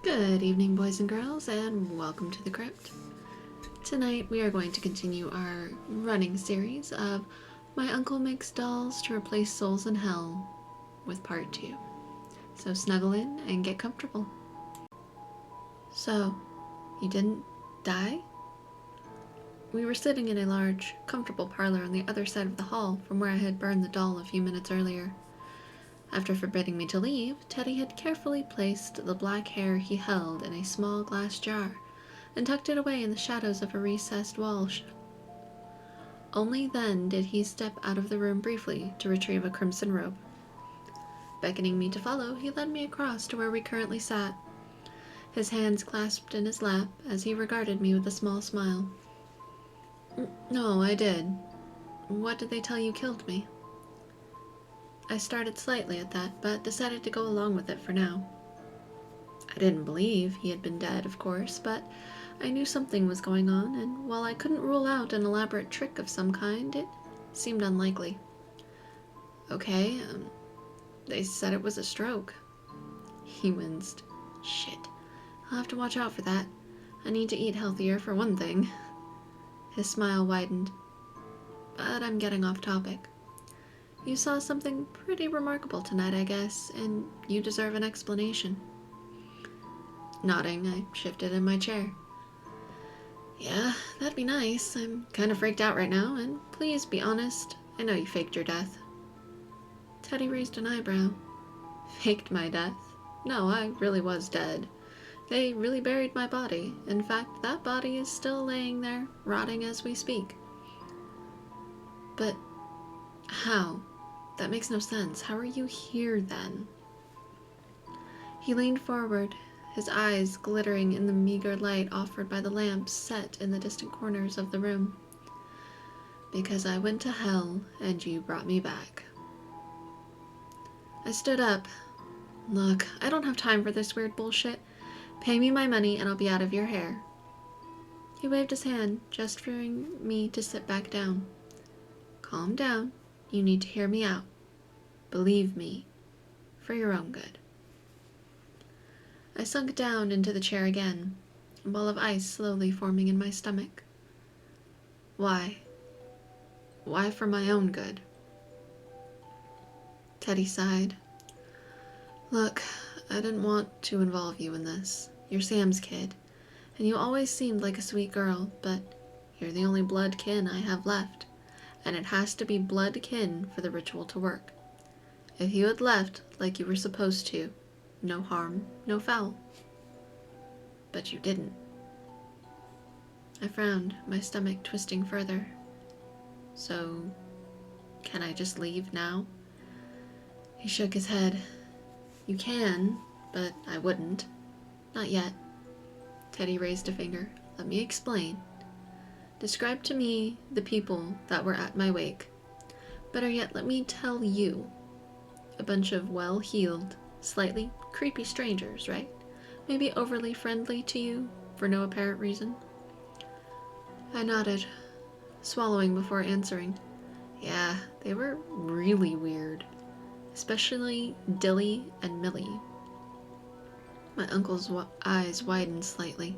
Good evening, boys and girls, and welcome to the crypt. Tonight we are going to continue our running series of My Uncle Makes Dolls to Replace Souls in Hell with part 2. So snuggle in and get comfortable. So, you didn't die? We were sitting in a large, comfortable parlor on the other side of the hall from where I had burned the doll a few minutes earlier. After forbidding me to leave, Teddy had carefully placed the black hair he held in a small glass jar and tucked it away in the shadows of a recessed wall. Only then did he step out of the room briefly to retrieve a crimson robe. Beckoning me to follow, he led me across to where we currently sat, his hands clasped in his lap as he regarded me with a small smile. No, I did. What did they tell you killed me? I started slightly at that, but decided to go along with it for now. I didn't believe he had been dead, of course, but I knew something was going on, and while I couldn't rule out an elaborate trick of some kind, it seemed unlikely. Okay, they said it was a stroke. He winced. Shit, I'll have to watch out for that. I need to eat healthier, for one thing. His smile widened. But I'm getting off topic. You saw something pretty remarkable tonight, I guess, and you deserve an explanation. Nodding, I shifted in my chair. Yeah, that'd be nice. I'm kind of freaked out right now, and please be honest. I know you faked your death. Teddy raised an eyebrow. Faked my death? No, I really was dead. They really buried my body. In fact, that body is still laying there, rotting as we speak. But how? That makes no sense. How are you here, then? He leaned forward, his eyes glittering in the meager light offered by the lamps set in the distant corners of the room. Because I went to hell, and you brought me back. I stood up. Look, I don't have time for this weird bullshit. Pay me my money, and I'll be out of your hair. He waved his hand, gesturing me to sit back down. Calm down. You need to hear me out. Believe me, for your own good. I sunk down into the chair again, a ball of ice slowly forming in my stomach. Why? Why for my own good? Teddy sighed. Look, I didn't want to involve you in this. You're Sam's kid, and you always seemed like a sweet girl, but you're the only blood kin I have left, and it has to be blood kin for the ritual to work. If you had left like you were supposed to, no harm, no foul. But you didn't. I frowned, my stomach twisting further. So, can I just leave now? He shook his head. You can, but I wouldn't. Not yet. Teddy raised a finger. Let me explain. Describe to me the people that were at my wake. Better yet, let me tell you. A bunch of well-heeled, slightly creepy strangers, right? Maybe overly friendly to you for no apparent reason? I nodded, swallowing before answering. Yeah, they were really weird. Especially Dilly and Millie. My uncle's eyes widened slightly.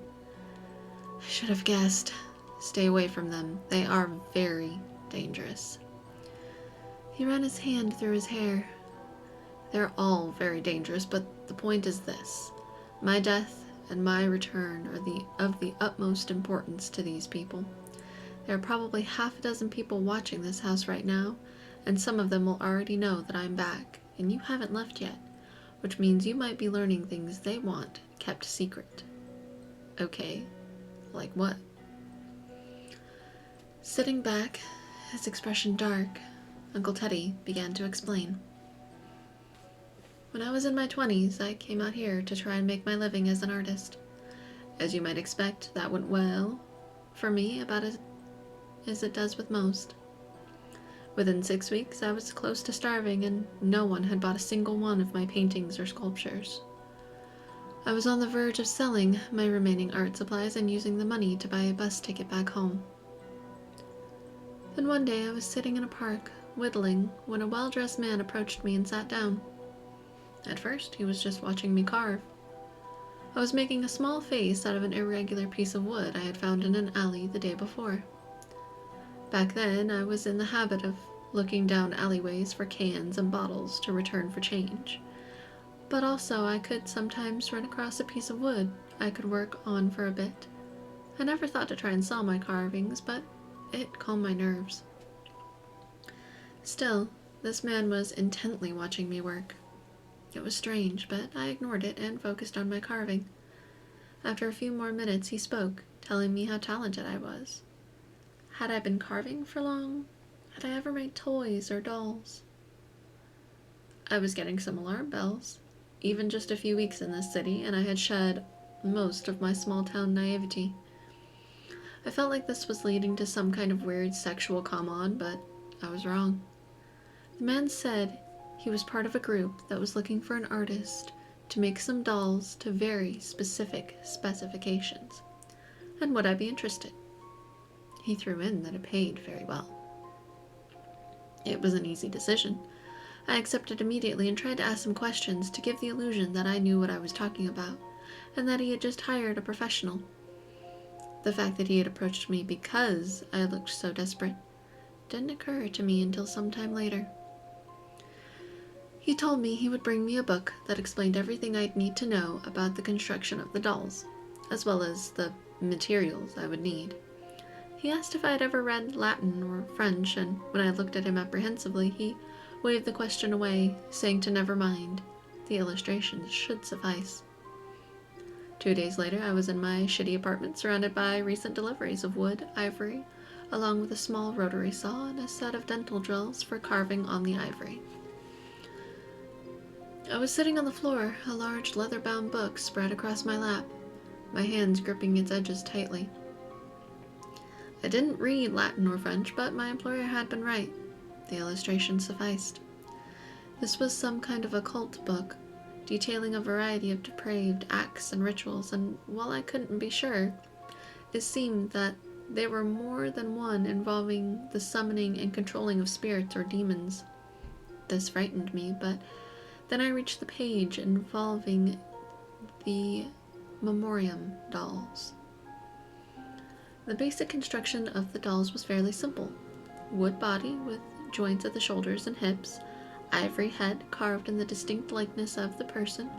I should have guessed. Stay away from them. They are very dangerous. He ran his hand through his hair. They're all very dangerous, but the point is this. My death and my return are of the utmost importance to these people. There are probably half a dozen people watching this house right now, and some of them will already know that I'm back, and you haven't left yet, which means you might be learning things they want kept secret. Okay, like what? Sitting back, his expression dark, Uncle Teddy began to explain. When I was in my 20s, I came out here to try and make my living as an artist. As you might expect, that went well for me, about as it does with most. Within 6 weeks, I was close to starving, and no one had bought a single one of my paintings or sculptures. I was on the verge of selling my remaining art supplies and using the money to buy a bus ticket back home. Then one day I was sitting in a park, whittling, when a well-dressed man approached me and sat down. At first, he was just watching me carve. I was making a small face out of an irregular piece of wood I had found in an alley the day before. Back then, I was in the habit of looking down alleyways for cans and bottles to return for change. But also, I could sometimes run across a piece of wood I could work on for a bit. I never thought to try and sell my carvings, but it calmed my nerves. Still, this man was intently watching me work. It was strange, but I ignored it and focused on my carving. After a few more minutes, he spoke, telling me how talented I was. Had I been carving for long? Had I ever made toys or dolls? I was getting some alarm bells. Even just a few weeks in this city, and I had shed most of my small-town naivety. I felt like this was leading to some kind of weird sexual come-on, but I was wrong. The man said he was part of a group that was looking for an artist to make some dolls to very specific specifications. And would I be interested? He threw in that it paid very well. It was an easy decision. I accepted immediately and tried to ask some questions to give the illusion that I knew what I was talking about, and that he had just hired a professional. The fact that he had approached me because I looked so desperate didn't occur to me until some time later. He told me he would bring me a book that explained everything I'd need to know about the construction of the dolls, as well as the materials I would need. He asked if I had ever read Latin or French, and when I looked at him apprehensively, he waved the question away, saying to never mind. The illustrations should suffice. 2 days later, I was in my shitty apartment surrounded by recent deliveries of wood, ivory, along with a small rotary saw and a set of dental drills for carving on the ivory. I was sitting on the floor, a large leather-bound book spread across my lap, my hands gripping its edges tightly. I didn't read Latin or French, but my employer had been right. The illustration sufficed. This was some kind of occult book, detailing a variety of depraved acts and rituals, and while I couldn't be sure, it seemed that there were more than one involving the summoning and controlling of spirits or demons. This frightened me, but then I reached the page involving the memoriam dolls. The basic construction of the dolls was fairly simple. Wood body with joints at the shoulders and hips, ivory head carved in the distinct likeness of the person,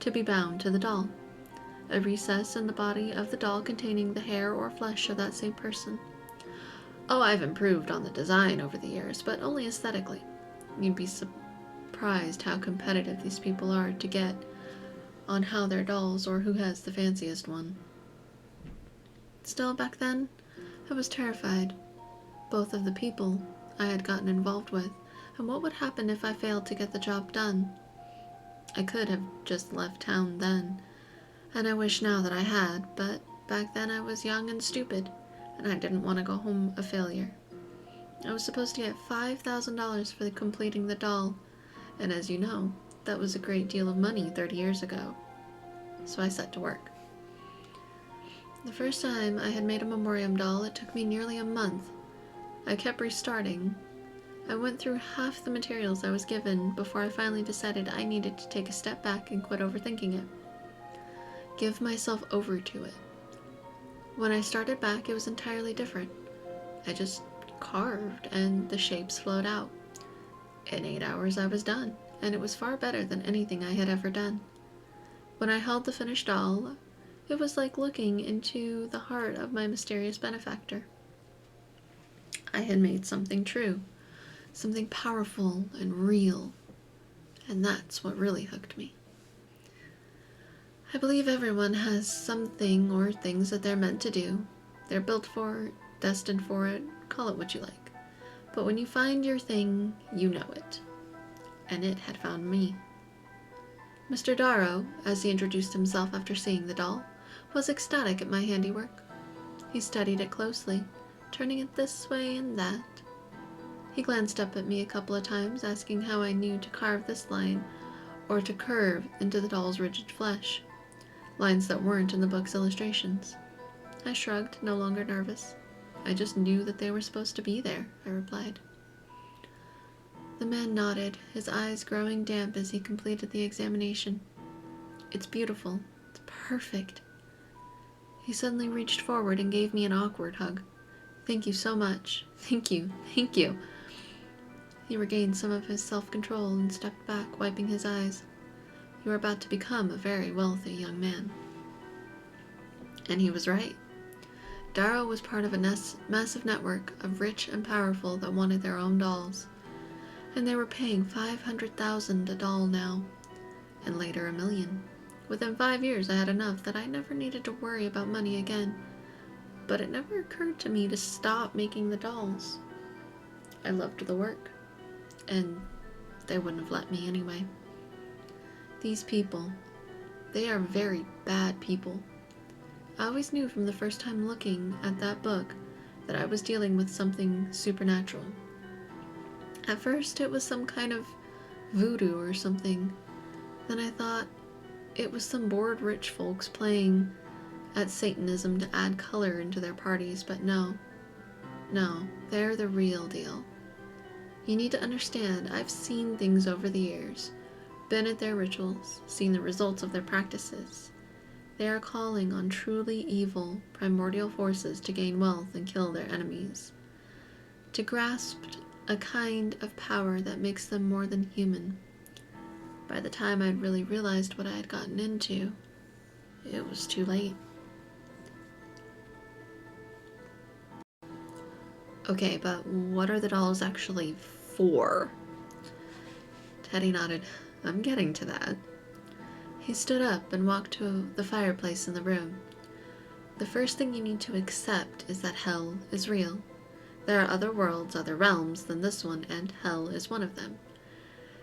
to be bound to the doll. A recess in the body of the doll containing the hair or flesh of that same person. Oh, I've improved on the design over the years, but only aesthetically. You'd be surprised how competitive these people are to get on how their dolls or who has the fanciest one. Still, back then, I was terrified, both of the people I had gotten involved with, and what would happen if I failed to get the job done. I could have just left town then, and I wish now that I had, but back then I was young and stupid, and I didn't want to go home a failure. I was supposed to get $5,000 for completing the doll, and as you know, that was a great deal of money 30 years ago. So I set to work. The first time I had made a memoriam doll, it took me nearly a month. I kept restarting. I went through half the materials I was given before I finally decided I needed to take a step back and quit overthinking it. Give myself over to it. When I started back, it was entirely different. I just carved and the shapes flowed out. In 8 hours I was done, and it was far better than anything I had ever done. When I held the finished doll, it was like looking into the heart of my mysterious benefactor. I had made something true, something powerful and real, and that's what really hooked me. I believe everyone has something or things that they're meant to do. They're built for it, destined for it, call it what you like. But when you find your thing, you know it. And it had found me. Mr. Darrow, as he introduced himself after seeing the doll, was ecstatic at my handiwork. He studied it closely, turning it this way and that. He glanced up at me a couple of times, asking how I knew to carve this line, or to curve into the doll's rigid flesh, lines that weren't in the book's illustrations. I shrugged, no longer nervous. I just knew that they were supposed to be there, I replied. The man nodded, his eyes growing damp as he completed the examination. It's beautiful. It's perfect. He suddenly reached forward and gave me an awkward hug. Thank you so much. Thank you. Thank you. He regained some of his self-control and stepped back, wiping his eyes. You are about to become a very wealthy young man. And he was right. Darrow was part of a massive network of rich and powerful that wanted their own dolls. And they were paying $500,000 a doll now, and later $1 million. Within 5 years I had enough that I never needed to worry about money again. But it never occurred to me to stop making the dolls. I loved the work, and they wouldn't have let me anyway. These people, they are very bad people. I always knew from the first time looking at that book that I was dealing with something supernatural. At first it was some kind of voodoo or something. Then I thought it was some bored rich folks playing at Satanism to add color into their parties, but no, they're the real deal. You need to understand, I've seen things over the years, been at their rituals, seen the results of their practices. They are calling on truly evil, primordial forces to gain wealth and kill their enemies, to grasp a kind of power that makes them more than human. By the time I'd really realized what I had gotten into, it was too late. Okay, but what are the dolls actually for? Teddy nodded. I'm getting to that. He stood up and walked to the fireplace in the room. The first thing you need to accept is that hell is real. There are other worlds, other realms than this one, and hell is one of them.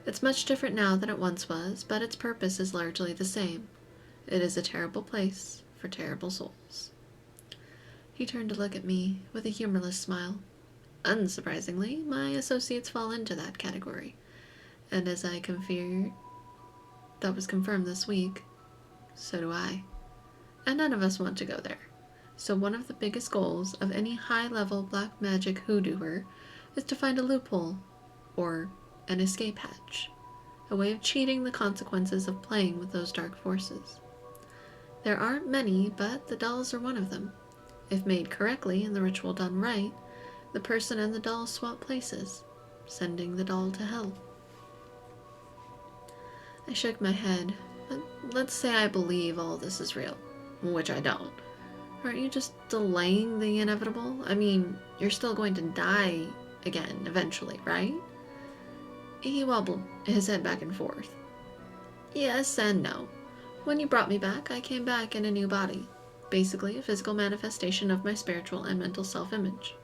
It's much different now than it once was, but its purpose is largely the same. It is a terrible place for terrible souls. He turned to look at me with a humorless smile. Unsurprisingly, my associates fall into that category, and as I feared, that was confirmed this week, so do I. And none of us want to go there. So one of the biggest goals of any high-level black magic hoodooer is to find a loophole, or an escape hatch, a way of cheating the consequences of playing with those dark forces. There aren't many, but the dolls are one of them. If made correctly and the ritual done right, the person and the doll swap places, sending the doll to hell. I shook my head. Let's say I believe all this is real, which I don't. Aren't you just delaying the inevitable? I mean, you're still going to die again eventually, right? He wobbled his head back and forth. Yes and no. When you brought me back, I came back in a new body. Basically, a physical manifestation of my spiritual and mental self-image.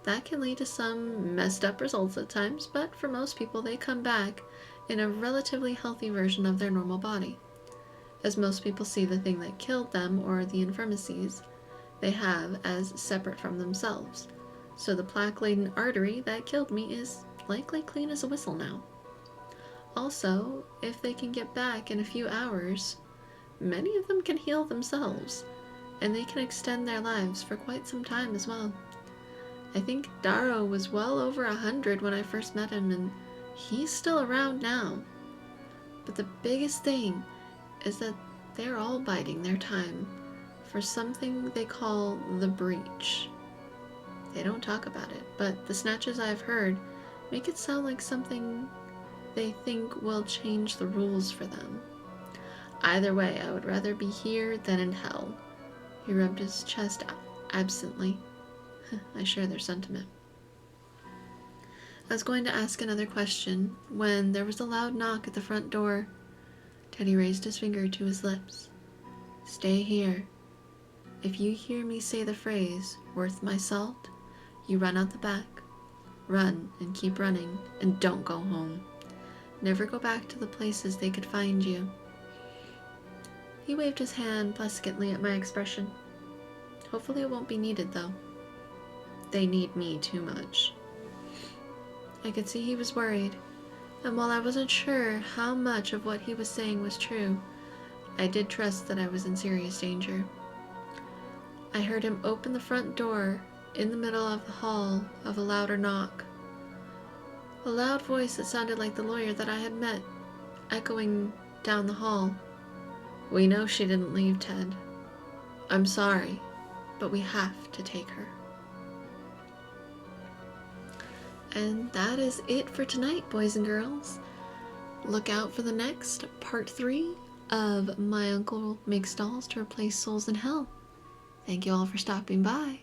That can lead to some messed up results at times, but for most people they come back in a relatively healthy version of their normal body, as most people see the thing that killed them or the infirmities they have as separate from themselves. So the plaque-laden artery that killed me is likely clean as a whistle now. Also, if they can get back in a few hours, many of them can heal themselves, and they can extend their lives for quite some time as well. I think Darrow was well over 100 when I first met him, and he's still around now. But the biggest thing is that they're all biding their time for something they call the breach. They don't talk about it, but the snatches I've heard make it sound like something they think will change the rules for them. Either way, I would rather be here than in hell. He rubbed his chest absently. I share their sentiment. I was going to ask another question when there was a loud knock at the front door. Teddy raised his finger to his lips. Stay here. If you hear me say the phrase, worth my salt, you run out the back. Run and keep running, and don't go home. Never go back to the places they could find you. He waved his hand pleasantly at my expression. Hopefully it won't be needed, though. They need me too much. I could see he was worried, and while I wasn't sure how much of what he was saying was true, I did trust that I was in serious danger. I heard him open the front door in the middle of the hall of a louder knock. A loud voice that sounded like the lawyer that I had met, echoing down the hall. We know she didn't leave, Ted. I'm sorry, but we have to take her. And that is it for tonight, boys and girls. Look out for the next part 3 of My Uncle Makes Dolls to Replace Souls in Hell. Thank you all for stopping by.